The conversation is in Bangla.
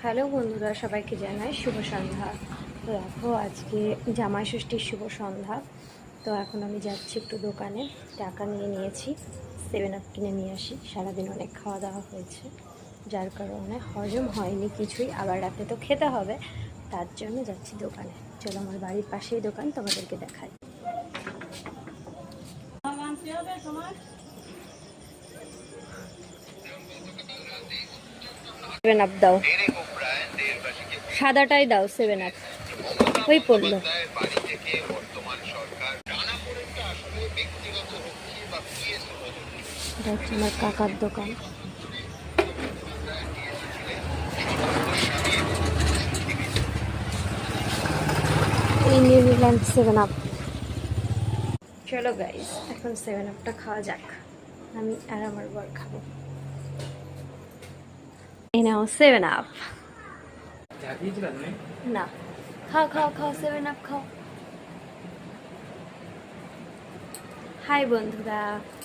হ্যালো বন্ধুরা, সবাইকে জানাই শুভ সন্ধ্যা। তো দেখো, আজকে জামাই ষষ্ঠীর শুভ সন্ধ্যা। তো এখন আমি যাচ্ছি একটু দোকানে, টাকা নিয়ে নিয়েছি, 7 আপ কিনে নিয়ে আসি। সারাদিন অনেক খাওয়া দাওয়া হয়েছে, যার কারণে হজম হয়নি কিছুই, আবার রাতে তো খেতে হবে, তার জন্য যাচ্ছি দোকানে। চলো, আমার বাড়ির পাশেই দোকান, তোমাদেরকে দেখাই। 7 আপ দাও, সাদাটাই দাও, 7 আপ। ওই পড়লো, এটা হচ্ছে আমার কাকার দোকান। এই নিয়ে নিলাম 7 আপ। চলো গাইস, এখন 7 আপটা খাওয়া যাক। আমি আর আমার বর খাবো। এই নাও 7 আপ। না, খাও খাও খাও, 7 আপ খাও। হাই বন্ধুরা,